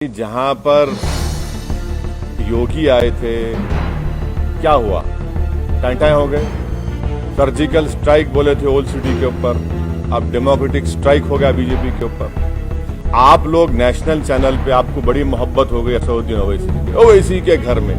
जहां पर योगी आए थे क्या हुआ? टाइम हो गए। सर्जिकल स्ट्राइक बोले थे ओल्ड सिटी के ऊपर, अब डेमोक्रेटिक स्ट्राइक हो गया बीजेपी के ऊपर। आप लोग नेशनल चैनल पे आपको बड़ी मोहब्बत हो गई असदुद्दीन ओवैसी के घर में।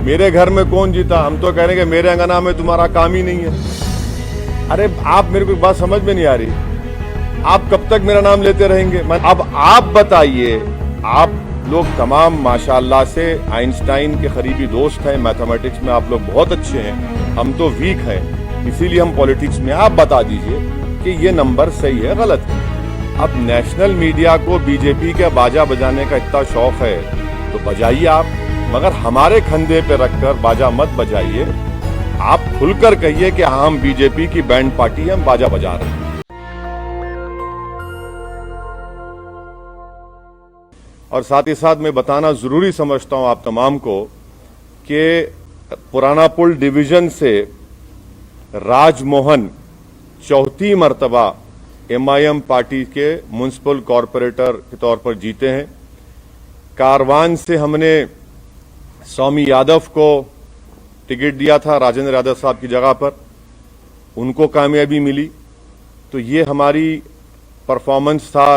मेरे घर में कौन जीता? हम तो कह रहे हैं कि मेरे अंगना में तुम्हारा काम ही नहीं है। अरे आप, मेरे को बात समझ में नहीं आ रही। आप कब तक मेरा नाम लेते रहेंगे? अब आप बताइए, आप लोग तमाम माशाअल्लाह से आइंस्टाइन के करीबी दोस्त हैं, मैथमेटिक्स में आप लोग बहुत अच्छे हैं, हम तो वीक हैं, इसीलिए हम पॉलिटिक्स में। आप बता दीजिए कि ये नंबर सही है गलत है। अब नेशनल मीडिया को बीजेपी के बाजा बजाने का इतना शौक है तो बजाइए आप, मगर हमारे कंधे पे रखकर बाजा मत बजाइए। आप खुलकर कहिए कि हम बीजेपी की बैंड पार्टी, हम बाजा बजा रहे हैं। और साथ ही साथ मैं बताना जरूरी समझता हूं आप तमाम को कि पुराना पुल डिवीजन से राजमोहन चौथी मर्तबा एमआईएम पार्टी के म्युनिसिपल कॉरपोरेटर के तौर पर जीते हैं। कारवान से हमने स्वामी यादव को टिकट दिया था राजेंद्र यादव साहब की जगह पर, उनको कामयाबी मिली। तो ये हमारी परफॉर्मेंस था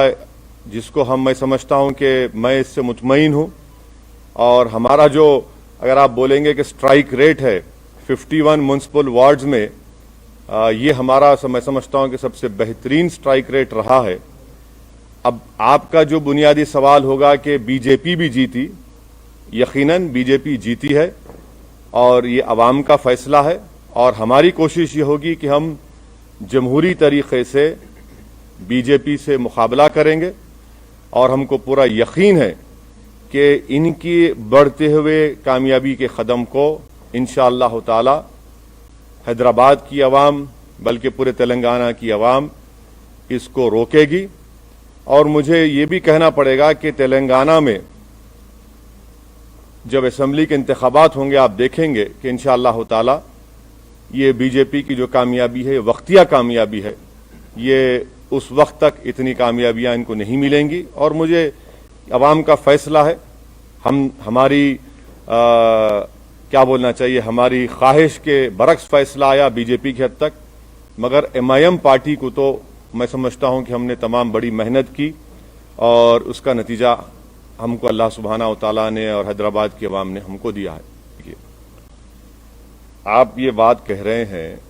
जिसको मैं समझता हूं कि मैं इससे मुतमईन हूं। और हमारा जो, अगर आप बोलेंगे कि स्ट्राइक रेट है 51 म्युनिसिपल वार्ड्स में, ये हमारा मैं समझता हूं कि सबसे बेहतरीन स्ट्राइक रेट रहा है। अब आपका जो बुनियादी सवाल होगा कि बीजेपी भी जीती, यकीनन बीजेपी जीती है और ये अवाम का फैसला है। और हमारी कोशिश ये होगी कि हम जमहूरी तरीके से बीजेपी से मुकाबला करेंगे और हमको पूरा यकीन है कि इनकी बढ़ते हुए कामयाबी के कदम को इंशाअल्लाह ताला हैदराबाद की आवाम, बल्कि पूरे तेलंगाना की आवाम इसको रोकेगी। और मुझे ये भी कहना पड़ेगा कि तेलंगाना में जब असेंबली के इंतखाबात होंगे, आप देखेंगे कि इंशाअल्लाह ताला ये बीजेपी की जो कामयाबी है, वक्तिया कामयाबी है, ये उस वक्त तक इतनी कामयाबियां इनको नहीं मिलेंगी। और मुझे अवाम का फैसला है, हमारी क्या बोलना चाहिए, हमारी ख्वाहिश के बरक्स फैसला आया बीजेपी की हद तक। मगर एमआईएम पार्टी को तो मैं समझता हूं कि हमने तमाम बड़ी मेहनत की और उसका नतीजा हमको अल्लाह सुब्हाना व तआला ने और हैदराबाद की अवाम ने हमको दिया है। आप ये बात कह रहे हैं,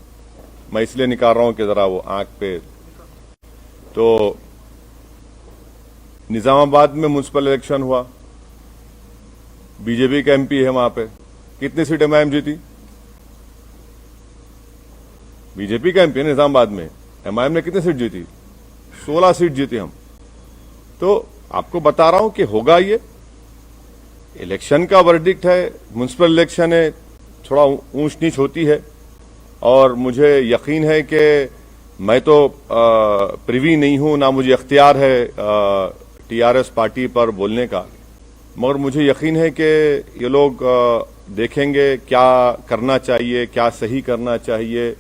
मैं इसलिए निकाल रहा हूं कि जरा वो आंख पे, तो निजामाबाद में म्युनिसिपल इलेक्शन हुआ, बीजेपी का एमपी है वहां पे, कितनी सीट एमआईएम जीती? बीजेपी का एमपी है निजामाबाद में, एमआईएम ने कितनी सीट जीती? 16 सीट जीती हम। तो आपको बता रहा हूं कि होगा ये। इलेक्शन का वर्डिक्ट है, म्युनिसिपल इलेक्शन है, थोड़ा ऊंच नीच होती है। और मुझे यकीन है कि मैं तो प्रिवी नहीं हूं, ना मुझे इख्तियार है टीआरएस पार्टी पर बोलने का, मगर मुझे यकीन है कि ये लोग देखेंगे क्या करना चाहिए, क्या सही करना चाहिए,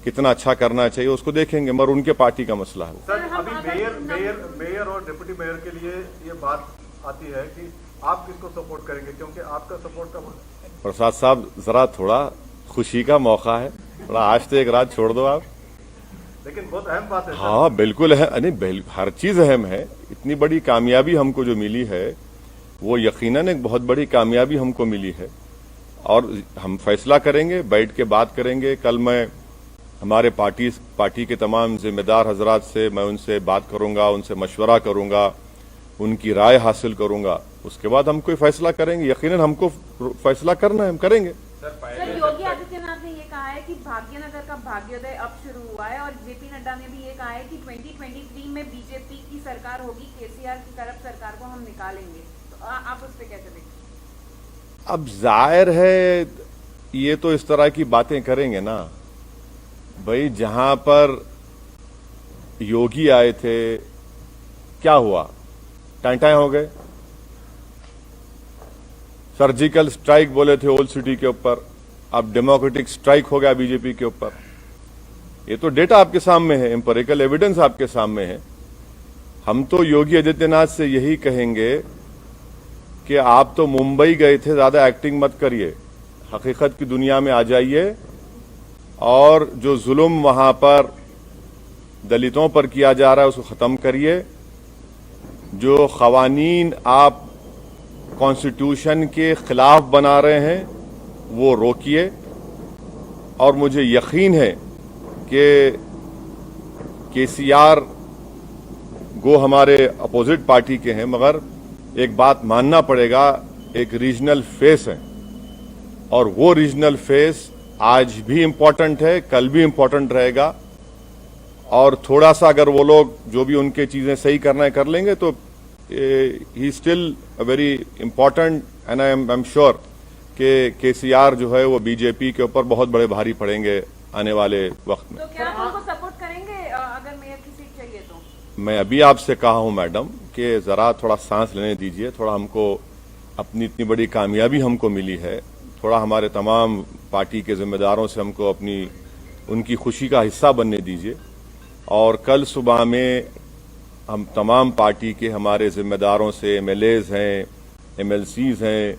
कितना अच्छा करना चाहिए, उसको देखेंगे, मगर उनके पार्टी का मसला है। सर, अभी मेयर और डिप्टी मेयर के लिए ये बात आती है कि आप किसको सपोर्ट करेंगे, क्योंकि आपका सपोर्ट का प्रसाद साहब, जरा थोड़ा खुशी का मौका है, थोड़ा आज तो एक रात छोड़ दो आप। लेकिन बहुत अहम बात है। हाँ बिल्कुल है, नहीं हर चीज अहम है। इतनी बड़ी कामयाबी हमको जो मिली है वो यकीनन एक बहुत बड़ी कामयाबी हमको मिली है और हम फैसला करेंगे, बैठ के बात करेंगे। कल मैं हमारे पार्टी के तमाम जिम्मेदार हजरात से मैं उनसे बात करूंगा, उनसे मशवरा करूंगा, उनकी राय हासिल करूंगा, उसके बाद हम कोई फैसला करेंगे। यकीनन हमको फैसला करना है, हम करेंगे। सर, योगी आदित्यनाथ ने ये कहा है कि भाग्यनगर का भाग्योदय अब शुरू हुआ है और जेपी नड्डा ने भी ये कहा है कि 2023 में बीजेपी की सरकार होगी, केसीआर की करप्ट सरकार को हम निकालेंगे। तो आप उस पर कैसे देखते? अब जाहिर है ये तो इस तरह की बातें करेंगे ना भाई। जहां पर योगी आए थे क्या हुआ? टाइम हो गए। सर्जिकल स्ट्राइक बोले थे ओल्ड सिटी के ऊपर, अब डेमोक्रेटिक स्ट्राइक हो गया बीजेपी के ऊपर। ये तो डेटा आपके सामने है, एम्पिरिकल एविडेंस आपके सामने है। हम तो योगी आदित्यनाथ से यही कहेंगे कि आप तो मुंबई गए थे, ज्यादा एक्टिंग मत करिए, हकीकत की दुनिया में आ जाइए और जो जुल्म वहां पर दलितों पर किया जा रहा है उसको खत्म करिए। जो खवानीन आप कॉन्स्टिट्यूशन के खिलाफ बना रहे हैं वो रोकिए। और मुझे यकीन है कि केसीआर गो हमारे अपोजिट पार्टी के हैं, मगर एक बात मानना पड़ेगा, एक रीजनल फेस है और वो रीजनल फेस आज भी इम्पोर्टेंट है, कल भी इम्पोर्टेंट रहेगा। और थोड़ा सा अगर वो लोग जो भी उनके चीजें सही करना है कर लेंगे तो he still a very important and I am sure कि केसीआर जो है वो बीजेपी के ऊपर बहुत बड़े भारी पड़ेंगे आने वाले वक्त में। तो क्या आप उनको सपोर्ट करेंगे अगर मेयर की सीट चाहिए तो? मैं अभी आपसे कहा हूं मैडम कि जरा थोड़ा सांस लेने दीजिए, थोड़ा हमको अपनी इतनी बड़ी कामयाबी हमको मिली है, थोड़ा हमारे तमाम पार्टी के जिम्मेदारों से हमको अपनी उनकी खुशी का हिस्सा बनने दीजिए। और कल सुबह में हम तमाम पार्टी के हमारे जिम्मेदारों से, एमएलएज हैं, एमएलसीज हैं,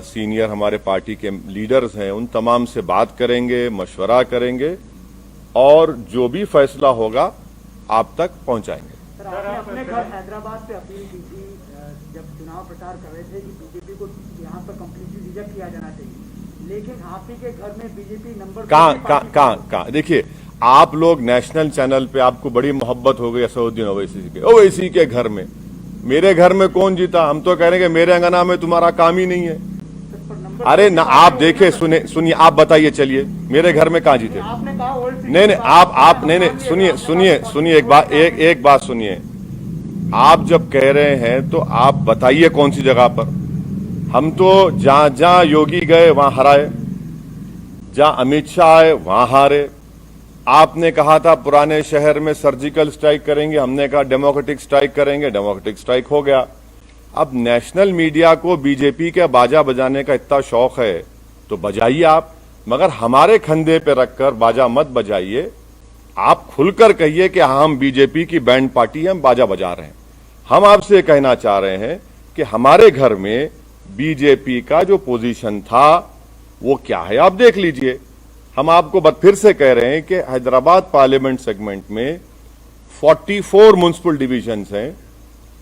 सीनियर हमारे पार्टी के लीडर्स हैं, उन तमाम से बात करेंगे, मशवरा करेंगे और जो भी फैसला होगा आप तक पहुंचाएंगे। सर, आपने अपने घर हैदराबाद से अपील की थी जब चुनाव प्रचार कर रहे थे कि बीजेपी को यहाँ पर कंप्लीटली रिजेक्ट किया जाना चाहिए, लेकिन आप ही के घर में बीजेपी नंबर कहाँ देखिए, आप लोग नेशनल चैनल पे आपको बड़ी मोहब्बत हो गई असदुद्दीन ओवैसी के, ओवैसी के घर में। मेरे घर में कौन जीता? हम तो कह रहे हैं कि मेरे अंगना में तुम्हारा काम ही नहीं है। अरे ना, आप देखे सुनिए, आप बताइए, चलिए मेरे घर में कहाँ जीते? आपने कहा नहीं आप नहीं, सुनिए एक बात सुनिए। आप जब कह रहे हैं तो आप बताइए कौन सी जगह पर। हम तो जहां योगी गए वहां हराए, जहां अमित शाह आए वहां हारे। आपने कहा था पुराने शहर में सर्जिकल स्ट्राइक करेंगे, हमने कहा डेमोक्रेटिक स्ट्राइक करेंगे, डेमोक्रेटिक स्ट्राइक हो गया। अब नेशनल मीडिया को बीजेपी के बाजा बजाने का इतना शौक है तो बजाइए आप, मगर हमारे कंधे पे रखकर बाजा मत बजाइए। आप खुलकर कहिए कि हम बीजेपी की बैंड पार्टी हैं, हम बाजा बजा रहे हैं। हम आपसे कहना चाह रहे हैं कि हमारे घर में बीजेपी का जो पोजीशन था वो क्या है आप देख लीजिए। हम आपको फिर से कह रहे हैं कि हैदराबाद पार्लियामेंट सेगमेंट में 44 म्युनिसिपल डिविजन्स हैं।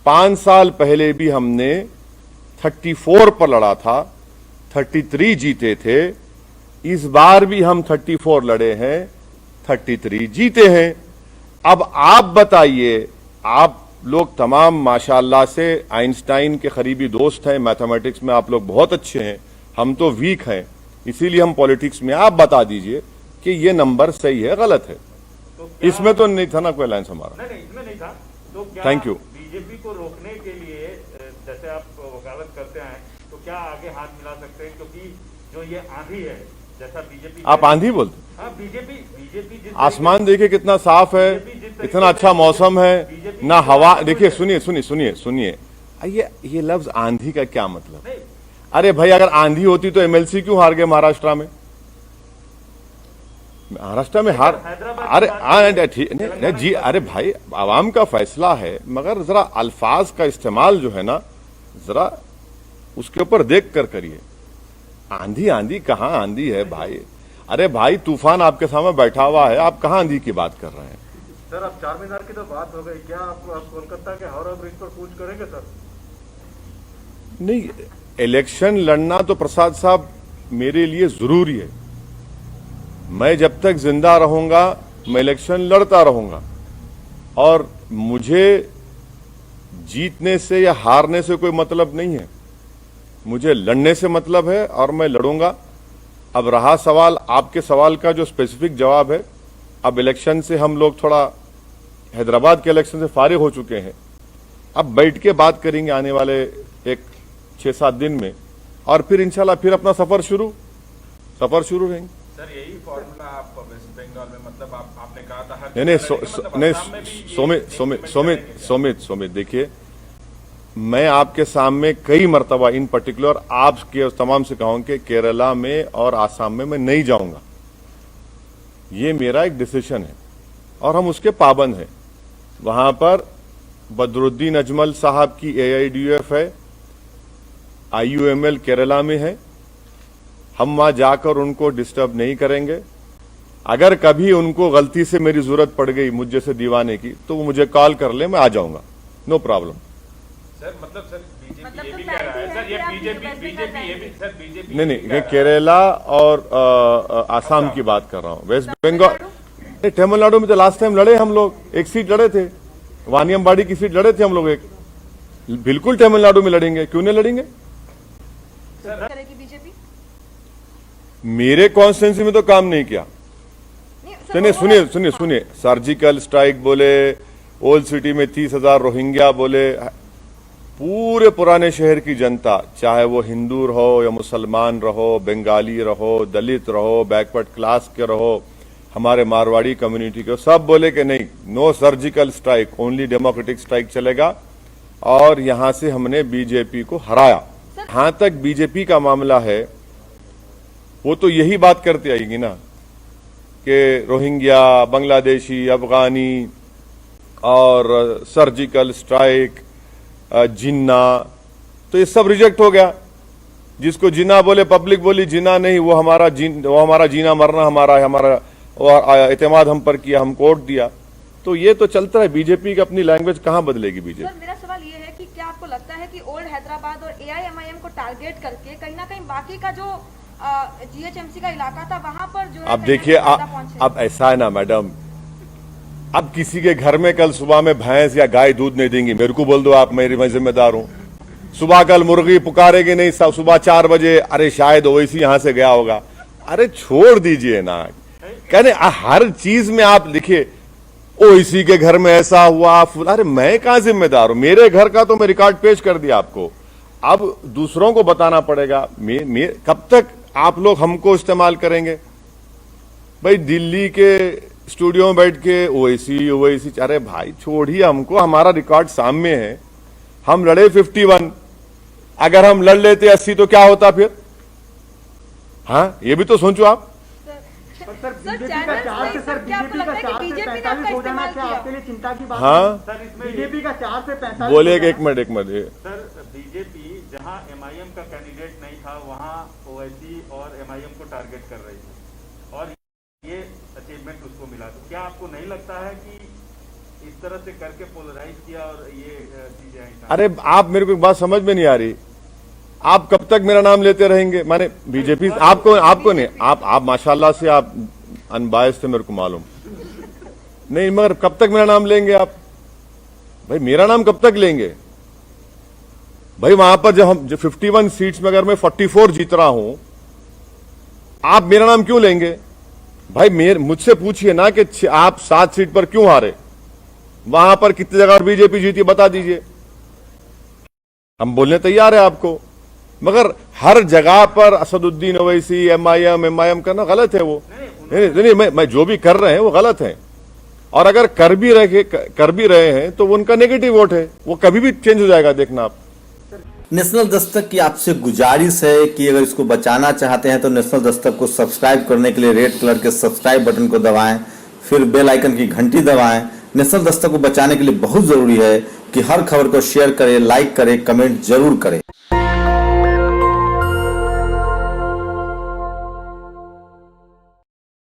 5 साल पहले भी हमने 34 पर लड़ा था, 33 जीते थे। इस बार भी हम 34 लड़े हैं, 33 जीते हैं। अब आप बताइए, आप लोग तमाम माशाअल्लाह से आइंस्टाइन के करीबी दोस्त हैं, मैथमेटिक्स में आप लोग बहुत अच्छे हैं, हम तो वीक हैं, इसीलिए हम पॉलिटिक्स में। आप बता दीजिए कि ये नंबर सही है गलत है। तो इसमें तो नहीं था ना कोई लाइन्स हमारा। नहीं, इसमें नहीं था। तो क्या थैंक यू। बीजेपी को रोकने के लिए जैसे आप वकालत करते हैं तो क्या आगे हाथ मिला सकते हैं? क्योंकि जो ये आंधी है, जैसा बीजेपी, आप आंधी बोलते? हाँ, बीजेपी आसमान देखिए कितना साफ है, इतना अच्छा मौसम है, ना हवा। देखिए सुनिए, ये लफ्ज आंधी का क्या मतलब? नहीं, अरे भाई, अगर आंधी होती तो एमएलसी क्यों हार गए महाराष्ट्र में? महाराष्ट्र में हार, अरे ठीक नहीं जी, अरे भाई आवाम का फैसला है, मगर जरा अल्फाज का इस्तेमाल जो है ना, जरा उसके ऊपर देख कर करिए। आंधी कहाँ आंधी है भाई? अरे भाई, तूफान आपके सामने बैठा हुआ है, आप कहाँ आंधी की बात कर रहे हैं? सर, अब चार मीनार की तो बात हो गई, क्या आप कोलकाता के हावड़ा ब्रिज पर कूच करेंगे सर? नहीं, इलेक्शन लड़ना तो प्रसाद साहब मेरे लिए जरूरी है। मैं जब तक जिंदा रहूंगा मैं इलेक्शन लड़ता रहूंगा, और मुझे जीतने से या हारने से कोई मतलब नहीं है, मुझे लड़ने से मतलब है और मैं लड़ूंगा। अब रहा सवाल, आपके सवाल का जो स्पेसिफिक जवाब है, अब इलेक्शन से हम लोग थोड़ा हैदराबाद के इलेक्शन से फारिग हो चुके हैं, अब बैठ के बात करेंगे आने वाले एक 6-7 दिन में, और फिर इंशाल्लाह फिर अपना सफर शुरू रहेंगे। सर, यही फॉर्मूला आप वेस्ट बंगाल में, मतलब आपने कहा था हर नहीं, सोमित देखिए, मैं आपके सामने कई मर्तबा इन पर्टिकुलर आपके तमाम से कहूं कि केरला में और आसाम में मैं नहीं जाऊंगा। ये मेरा एक डिसीजन है और हम उसके पाबंद हैं। वहां पर बदरुद्दीन अजमल साहब की AIDUF है, IUML केरला में है, हम वहां जाकर उनको डिस्टर्ब नहीं करेंगे। अगर कभी उनको गलती से मेरी जरूरत पड़ गई मुझ जैसे दीवाने की, तो वो मुझे कॉल कर ले, मैं आ जाऊंगा, नो प्रॉब्लम। सर मतलब सर बीजेपी मतलब ये तो भी कह रहा है शायद सर, ये ही है कि बीजेपी आप बीजेपी ये भी सर बीजेपी नहीं नहीं, ये केरला और आसाम की बात कर रहा हूं। वेस्ट बंगाल, तमिलनाडु में तो लास्ट टाइम लड़े हम लोग, एक सीट लड़े थे, वानियमबाड़ी की सीट लड़े थे हम लोग एक। बिल्कुल तमिलनाडु में लड़ेंगे, क्यों नहीं लड़ेंगे? करेगी बीजेपी? मेरे कॉन्स्टिट्यूंसी में तो काम नहीं किया। नहीं, सुनिए, सर्जिकल स्ट्राइक बोले, ओल्ड सिटी में 30,000 रोहिंग्या बोले, पूरे पुराने शहर की जनता, चाहे वो हिंदू रहो या मुसलमान रहो, बंगाली रहो, दलित रहो, बैकवर्ड क्लास के रहो, हमारे मारवाड़ी कम्युनिटी के, सब बोले कि नहीं, no surgical strike, only democratic strike चलेगा। और यहां से हमने बीजेपी को हराया। जहां तक बीजेपी का मामला है, वो तो यही बात करते आएगी ना कि रोहिंग्या, बांग्लादेशी, अफगानी और सर्जिकल स्ट्राइक, जिन्ना, तो ये सब रिजेक्ट हो गया। जिसको जिन्ना बोले, पब्लिक बोली जिन्ना नहीं, वो हमारा जीना मरना हमारा एतमाद हम पर किया, हम कोर्ट दिया। तो ये तो चलता है। बीजेपी की अपनी लैंग्वेज कहां बदलेगी बीजेपी? सर मेरा सवाल ये है कि क्या आपको लगता है कि ओल्ड हैदराबाद और AIMIM को टारगेट करके कहीं ना कहीं बाकी का जो GHMC का इलाका था वहां पर जो है अब देखिए, अब ऐसा है ना मैडम, अब किसी के घर में कल सुबह में भैंस या गाय दूध नहीं देंगी, मेरे को बोल दो आप, मैं जिम्मेदार हूं। सुबह कल मुर्गी पुकारेगी नहीं, सुबह 4 बजे, अरे शायद ओवैसी यहां से गया होगा। अरे छोड़ दीजिए ना, कहने हर चीज में आप लिखिए ओवैसी के घर में ऐसा हुआ, अरे मैं कहां जिम्मेदार हूं? मेरे घर का तो मैं रिकॉर्ड पेश कर दिया आपको, अब दूसरों को बताना पड़ेगा। कब तक आप लोग हमको इस्तेमाल करेंगे? भाई दिल्ली के स्टूडियो में बैठ के ओवैसी, अरे भाई छोड़िए हमको, हमारा रिकॉर्ड सामने है। हम लड़े 51, अगर हम लड़ लेते 80 तो क्या होता फिर? हाँ, ये भी तो सोचो आप। सर बीजेपी का 4 से 45 हो जाना क्या आपके लिए चिंता की बात? हाँ, सर इसमें बीजेपी का 4 से 45 बोले एक मिनट सर बीजेपी जहां MIM का कैंडिडेट नहीं था वहां ओवैसी और MIM को टारगेट कर रही थी और ये अचीवमेंट उसको मिला। तो क्या आपको नहीं लगता है कि इस तरह से करके पोलराइज किया और ये चीजें आई? अरे आप, मेरे को एक बात समझ में नहीं आ रही, आप कब तक मेरा नाम लेते रहेंगे? माने बीजेपी आपको नहीं, आप माशाल्लाह से आप अनबायस थे, मेरे को मालूम नहीं, मगर कब तक मेरा नाम लेंगे आप? भाई मेरा नाम कब तक लेंगे? भाई वहां पर जो 51 सीट्स में अगर मैं 44 जीत रहा हूं, आप मेरा नाम क्यों लेंगे? भाई मुझसे पूछिए ना कि आप 7 सीट पर क्यों हारे, वहां पर कितनी जगह बीजेपी जीती बता दीजिए, हम बोलने तैयार है आपको। मगर हर जगह पर असदुद्दीन ओवैसी, MIM करना गलत है। वो नहीं, मैं जो भी कर रहे हैं वो गलत है। और अगर कर भी रहे हैं तो उनका नेगेटिव वोट है, वो कभी भी चेंज हो जाएगा, देखना आप। नेशनल दस्तक की आपसे गुजारिश है कि अगर इसको बचाना चाहते हैं तो नेशनल दस्तक को सब्सक्राइब करने के लिए रेड कलर के सब्सक्राइब बटन को दबाएं, फिर बेल आइकन की घंटी दबाएं। नेशनल दस्तक को बचाने के लिए बहुत जरूरी है कि हर खबर को शेयर करें, लाइक करें, कमेंट जरूर करें।